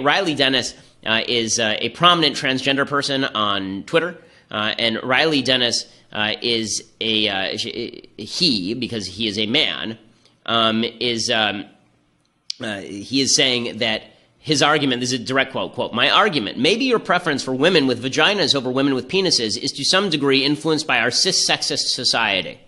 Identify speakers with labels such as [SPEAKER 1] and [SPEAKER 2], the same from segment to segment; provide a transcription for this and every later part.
[SPEAKER 1] Riley Dennis is a prominent transgender person on Twitter, and Riley Dennis is he, because he is a man, he is saying that his argument, this is a direct quote, "My argument, maybe your preference for women with vaginas over women with penises is to some degree influenced by our cis-sexist society."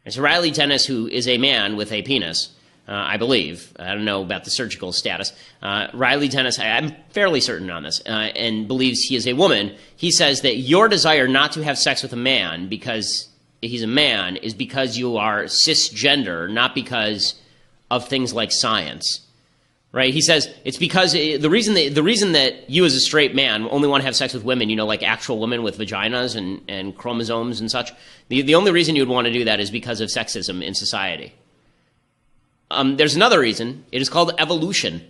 [SPEAKER 1] And so Riley Dennis, who is a man with a penis, I believe, I don't know about the surgical status, Riley Dennis, I'm fairly certain on this, and believes he is a woman. He says that your desire not to have sex with a man because he's a man is because you are cisgender, not because of things like science. Right? He says it's because the reason that you as a straight man only want to have sex with women, you know, like actual women with vaginas and chromosomes and such, the only reason you would want to do that is because of sexism in society. There's another reason. It is called evolution.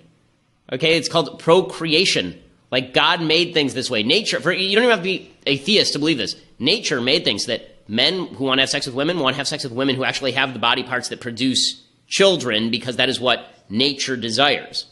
[SPEAKER 1] Okay? It's called procreation. Like God made things this way. Nature, you don't even have to be a theist to believe this. Nature made things that men who want to have sex with women want to have sex with women who actually have the body parts that produce children, because that is what nature desires.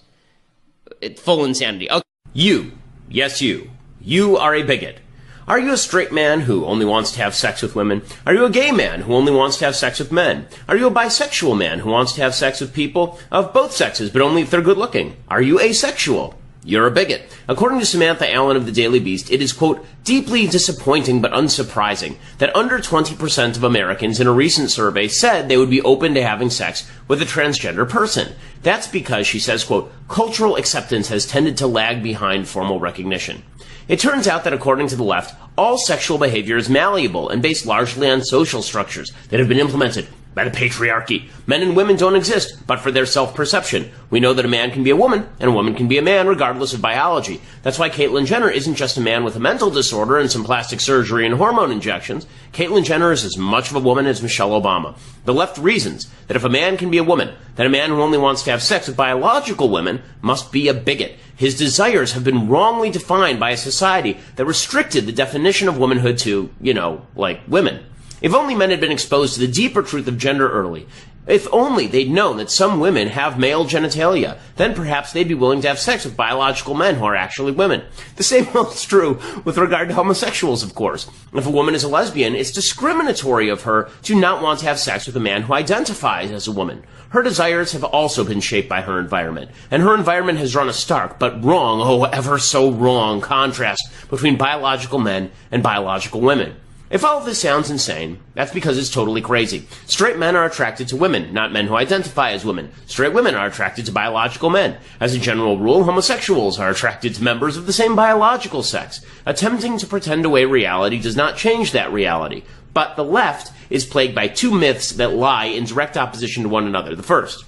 [SPEAKER 1] Full insanity. Okay.
[SPEAKER 2] You, yes you are a bigot. Are you a straight man who only wants to have sex with women? Are you a gay man who only wants to have sex with men? Are you a bisexual man who wants to have sex with people of both sexes, but only if they're good looking? Are you asexual? You're a bigot. According to Samantha Allen of the Daily Beast, it is, quote, deeply disappointing but unsurprising that under 20% of Americans in a recent survey said they would be open to having sex with a transgender person. That's because, she says, quote, cultural acceptance has tended to lag behind formal recognition. It turns out that according to the left, all sexual behavior is malleable and based largely on social structures that have been implemented by the patriarchy. Men and women don't exist, but for their self-perception. We know that a man can be a woman, and a woman can be a man, regardless of biology. That's why Caitlyn Jenner isn't just a man with a mental disorder and some plastic surgery and hormone injections. Caitlyn Jenner is as much of a woman as Michelle Obama. The left reasons that if a man can be a woman, that a man who only wants to have sex with biological women must be a bigot. His desires have been wrongly defined by a society that restricted the definition of womanhood to, you know, like women. If only men had been exposed to the deeper truth of gender early, if only they'd known that some women have male genitalia, then perhaps they'd be willing to have sex with biological men who are actually women. The same holds true with regard to homosexuals, of course. If a woman is a lesbian, it's discriminatory of her to not want to have sex with a man who identifies as a woman. Her desires have also been shaped by her environment, and her environment has drawn a stark, but wrong, oh ever so wrong, contrast between biological men and biological women. If all of this sounds insane, that's because it's totally crazy. Straight men are attracted to women, not men who identify as women. Straight women are attracted to biological men. As a general rule, homosexuals are attracted to members of the same biological sex. Attempting to pretend away reality does not change that reality. But the left is plagued by two myths that lie in direct opposition to one another. The first,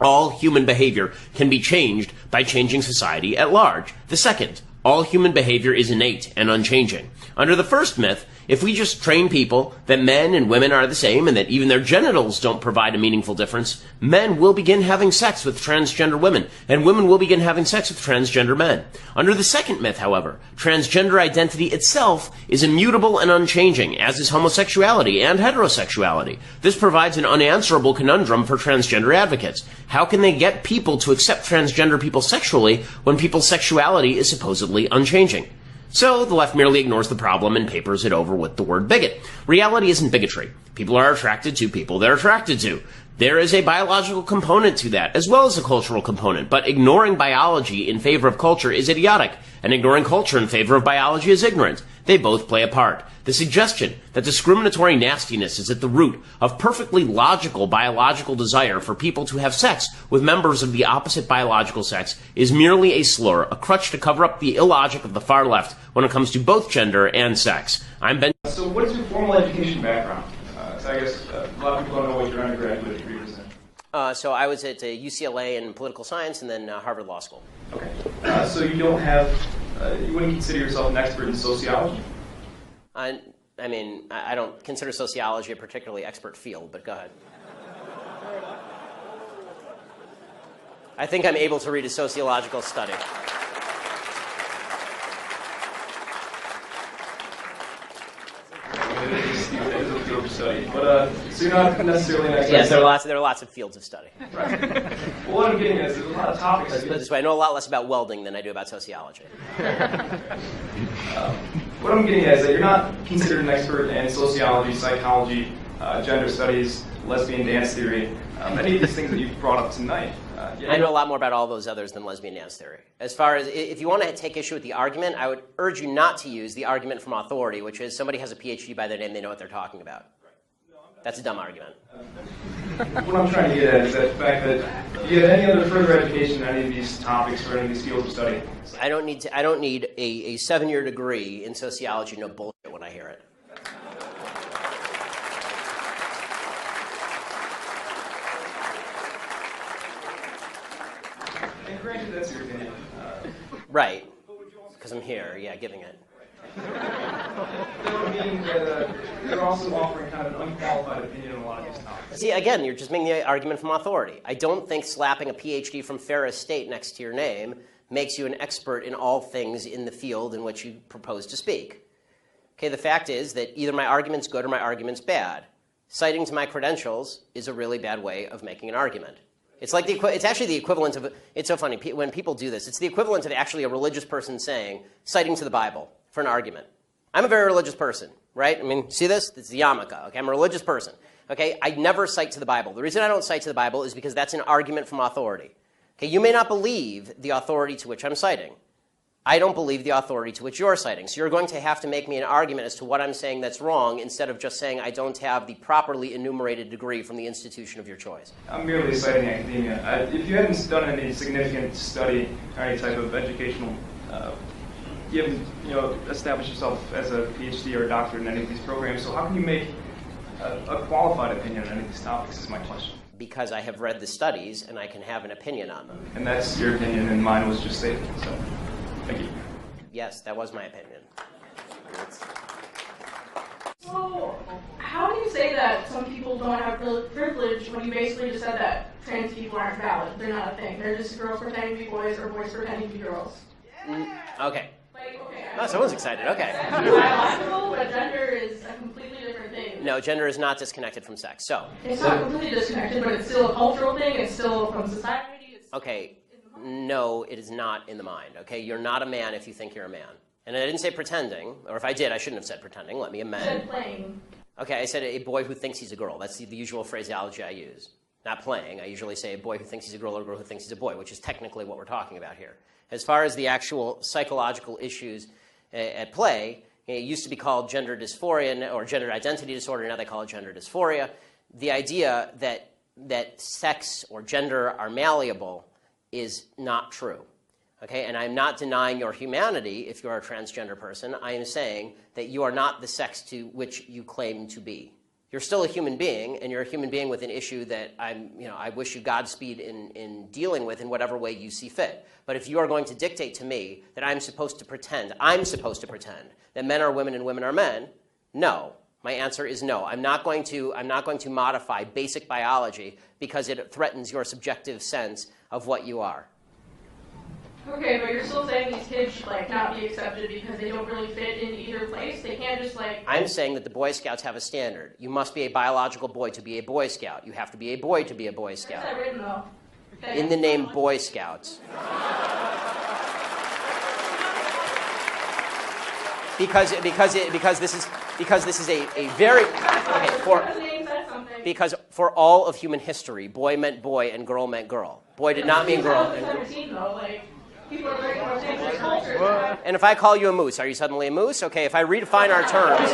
[SPEAKER 2] all human behavior can be changed by changing society at large. The second, all human behavior is innate and unchanging. Under the first myth, if we just train people that men and women are the same and that even their genitals don't provide a meaningful difference, men will begin having sex with transgender women, and women will begin having sex with transgender men. Under the second myth, however, transgender identity itself is immutable and unchanging, as is homosexuality and heterosexuality. This provides an unanswerable conundrum for transgender advocates. How can they get people to accept transgender people sexually when people's sexuality is supposedly unchanging? So the left merely ignores the problem and papers it over with the word bigot. Reality isn't bigotry. People are attracted to people they're attracted to. There is a biological component to that, as well as a cultural component, but ignoring biology in favor of culture is idiotic, and ignoring culture in favor of biology is ignorant. They both play a part. The suggestion that discriminatory nastiness is at the root of perfectly logical biological desire for people to have sex with members of the opposite biological sex is merely a slur, a crutch to cover up the illogic of the far left when it comes to both gender and sex. I'm Ben.
[SPEAKER 3] So what is your formal education background? So I guess a lot of people don't know what your undergraduate degree was in.
[SPEAKER 1] So I was at UCLA in political science and then Harvard Law School.
[SPEAKER 3] Okay. So you don't have, you wouldn't consider yourself an expert in sociology?
[SPEAKER 1] I mean, I don't consider sociology a particularly expert field, but go ahead. I think I'm able to read a sociological study.
[SPEAKER 3] study, but so you're not necessarily an expert.
[SPEAKER 1] Yes, there are lots of fields of study.
[SPEAKER 3] Right. Well, what I'm getting at is there's a lot of topics.
[SPEAKER 1] Let's put it this way, I know a lot less about welding than I do about sociology.
[SPEAKER 3] What I'm getting at is that you're not considered an expert in sociology, psychology, gender studies, lesbian dance theory, many of these things that you've brought up tonight.
[SPEAKER 1] I know a lot more about all those others than lesbian dance theory. As far as, if you want to take issue with the argument, I would urge you not to use the argument from authority, which is somebody has a PhD by their name, they know what they're talking about. That's a dumb argument.
[SPEAKER 3] What I'm trying to get at is that fact that do you have any other further education in any of these topics or any of these fields of study?
[SPEAKER 1] I don't need a 7-year degree in sociology, no bullshit when I hear it.
[SPEAKER 3] And granted, that's your opinion.
[SPEAKER 1] Right, because I'm here, yeah, giving it.
[SPEAKER 3] That would mean that you're also offering kind of an unqualified opinion on a lot of these topics.
[SPEAKER 1] See, again, you're just making the argument from authority. I don't think slapping a PhD from Ferris State next to your name makes you an expert in all things in the field in which you propose to speak. Okay, the fact is that either my argument's good or my argument's bad. Citing to my credentials is a really bad way of making an argument. It's like it's actually the equivalent of, it's so funny, when people do this, it's the equivalent of actually a religious person saying, citing to the Bible for an argument. I'm a very religious person, right? I mean, see this? It's the yarmulke, okay? I'm a religious person, okay? I never cite to the Bible. The reason I don't cite to the Bible is because that's an argument from authority. Okay, you may not believe the authority to which I'm citing. I don't believe the authority to which you're citing. So you're going to have to make me an argument as to what I'm saying that's wrong instead of just saying I don't have the properly enumerated degree from the institution of your choice.
[SPEAKER 3] I'm merely citing academia. If you haven't done any significant study or any type of educational, you haven't established yourself as a PhD or a doctorate in any of these programs, so how can you make a qualified opinion on any of these topics is my question.
[SPEAKER 1] Because I have read the studies and I can have an opinion on them.
[SPEAKER 3] And that's your opinion and mine was just stated, so thank you.
[SPEAKER 1] Yes, that was my opinion.
[SPEAKER 4] So, how do you say that some people don't have privilege when you basically just said that trans people aren't valid? They're not a thing. They're just girls pretending to be boys or boys pretending to be girls.
[SPEAKER 1] Okay.
[SPEAKER 4] Okay.
[SPEAKER 1] Oh, someone's excited. Okay.
[SPEAKER 4] Sex is biological, but gender is a completely different thing.
[SPEAKER 1] No, gender is not disconnected from sex. So.
[SPEAKER 4] It's not completely disconnected, but it's still a cultural thing. It's still from society.
[SPEAKER 1] Okay. No, it is not in the mind. Okay, you're not a man if you think you're a man. And I didn't say pretending, or if I did, I shouldn't have said pretending. Let me amend.
[SPEAKER 4] You said playing.
[SPEAKER 1] Okay, I said a boy who thinks he's a girl. That's the usual phraseology I use. Not playing. I usually say a boy who thinks he's a girl or a girl who thinks he's a boy, which is technically what we're talking about here. As far as the actual psychological issues at play, it used to be called gender dysphoria or gender identity disorder. Now they call it gender dysphoria. The idea that sex or gender are malleable is not true. Okay, and I'm not denying your humanity if you're a transgender person. I am saying that you are not the sex to which you claim to be. You're still a human being, and you're a human being with an issue that I wish you Godspeed in dealing with in whatever way you see fit. But if you are going to dictate to me that I'm supposed to pretend that men are women and women are men, no. My answer is no. I'm not going to modify basic biology because it threatens your subjective sense of what you are.
[SPEAKER 4] Okay, but you're still saying these kids should not be accepted because they don't really fit in either place? They can't just
[SPEAKER 1] I'm saying that the Boy Scouts have a standard. You must be a biological boy to be a Boy Scout. You have to be a boy to be a Boy Scout.
[SPEAKER 4] Where's that written, though? Okay.
[SPEAKER 1] In the name Boy Scouts. Because this is a very because for all of human history, boy meant boy and girl meant girl. Boy did not mean girl.
[SPEAKER 4] People are very much into this culture.
[SPEAKER 1] And if I call you a moose, are you suddenly a moose? Okay, if I redefine our terms.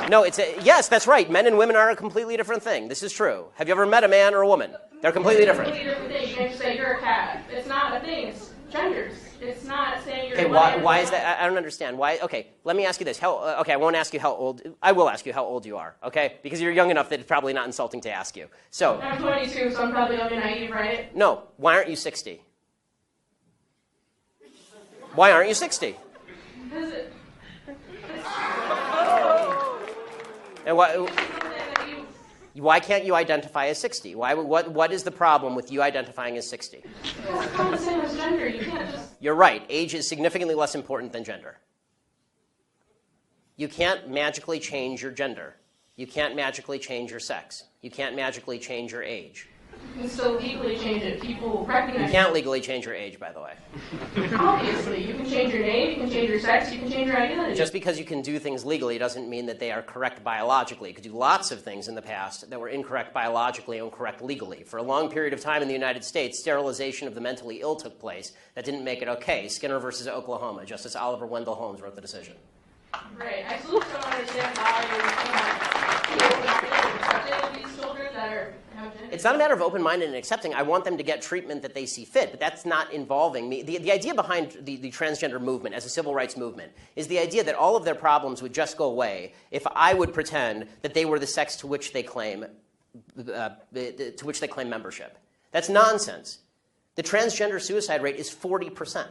[SPEAKER 1] No, yes, that's right. Men and women are a completely different thing. This is true. Have you ever met a man or a woman? They're completely different.
[SPEAKER 4] It's a completely different thing. You can't just say you're a cat. It's not a thing. It's genders. It's not saying you're.
[SPEAKER 1] Okay, why is that? I don't understand. Why? Okay, let me ask you this. Okay, I won't ask you how old. I will ask you how old you are. Okay, because you're young enough that it's probably not insulting to ask you. So.
[SPEAKER 4] I'm 22, so I'm probably young and naive, right?
[SPEAKER 1] No. Why aren't you 60? Why aren't you 60?
[SPEAKER 4] Because
[SPEAKER 1] And why can't you identify as 60? What is the problem with you identifying as 60?
[SPEAKER 4] it's not the same as gender. You can't just.
[SPEAKER 1] You're right. Age is significantly less important than gender. You can't magically change your gender. You can't magically change your sex. You can't magically change your age.
[SPEAKER 4] You can still legally change it. People recognize
[SPEAKER 1] You can't legally change your age, by the way.
[SPEAKER 4] Obviously, you can change your name, you can change your sex, you can change your identity.
[SPEAKER 1] Just because you can do things legally doesn't mean that they are correct biologically. You could do lots of things in the past that were incorrect biologically and incorrect legally. For a long period of time in the United States, sterilization of the mentally ill took place. That didn't make it okay. Skinner versus Oklahoma. Justice Oliver Wendell Holmes wrote the decision.
[SPEAKER 4] Right. I still don't understand why you're accepting these children that are have gender.
[SPEAKER 1] It's not a matter of open-minded and accepting. I want them to get treatment that they see fit, but that's not involving me. The idea behind the transgender movement as a civil rights movement is the idea that all of their problems would just go away if I would pretend that they were the sex to which they claim membership. That's nonsense. The transgender suicide rate is 40%.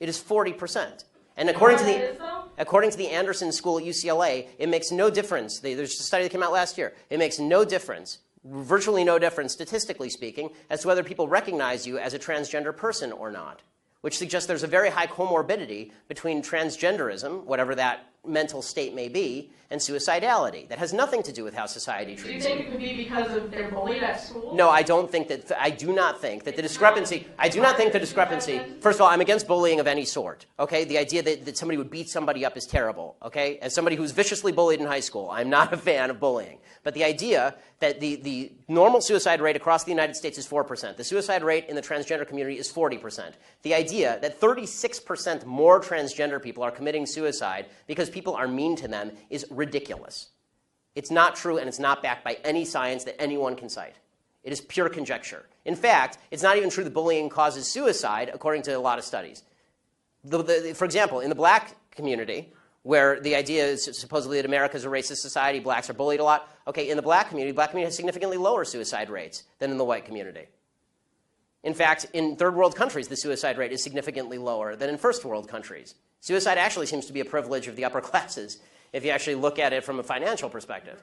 [SPEAKER 1] It is 40%. And according to the Anderson School at UCLA, it makes no difference. There's a study that came out last year. It makes no difference, virtually no difference, statistically speaking, as to whether people recognize you as a transgender person or not, which suggests there's a very high comorbidity between transgenderism, whatever that mental state may be, and suicidality. That has nothing to do with how society treats you.
[SPEAKER 4] Do you think it could be because of they're bullied at school?
[SPEAKER 1] No, I don't think that. I do not think that the discrepancy. I do not think the discrepancy. First of all, I'm against bullying of any sort. Okay, the idea that somebody would beat somebody up is terrible. Okay, as somebody who's viciously bullied in high school, I'm not a fan of bullying. But the idea that the normal suicide rate across the United States is 4%. The suicide rate in the transgender community is 40%. The idea that 36% more transgender people are committing suicide because people are mean to them is ridiculous. It's not true, and it's not backed by any science that anyone can cite. It is pure conjecture. In fact, it's not even true that bullying causes suicide, according to a lot of studies. For example, in the black community, where the idea is supposedly that America is a racist society, blacks are bullied a lot. Okay, in the black community has significantly lower suicide rates than in the white community. In fact, in third world countries, the suicide rate is significantly lower than in first world countries. Suicide actually seems to be a privilege of the upper classes if you actually look at it from a financial perspective.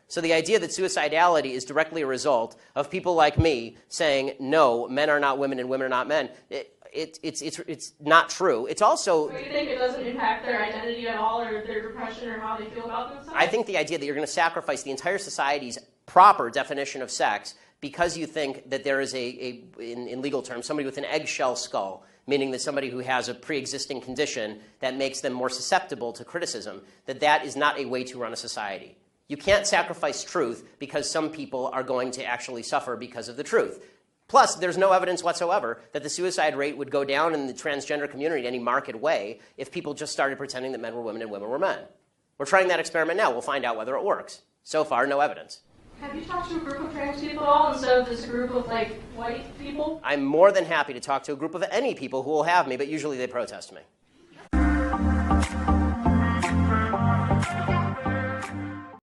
[SPEAKER 1] So the idea that suicidality is directly a result of people like me saying, no, men are not women and women are not men, it's not true. It's also...
[SPEAKER 4] Do you think it doesn't impact their identity at all, or their depression, or how they feel about themselves?
[SPEAKER 1] I think the idea that you're going to sacrifice the entire society's proper definition of sex because you think that there is in legal terms, somebody with an eggshell skull, meaning that somebody who has a pre-existing condition that makes them more susceptible to criticism, that is not a way to run a society. You can't sacrifice truth because some people are going to actually suffer because of the truth. Plus, there's no evidence whatsoever that the suicide rate would go down in the transgender community in any marked way if people just started pretending that men were women and women were men. We're trying that experiment now. We'll find out whether it works. So far, no evidence.
[SPEAKER 4] Have you talked to a group of trans people at all instead of this group of, like, white people?
[SPEAKER 1] I'm more than happy to talk to a group of any people who will have me, but usually they protest me.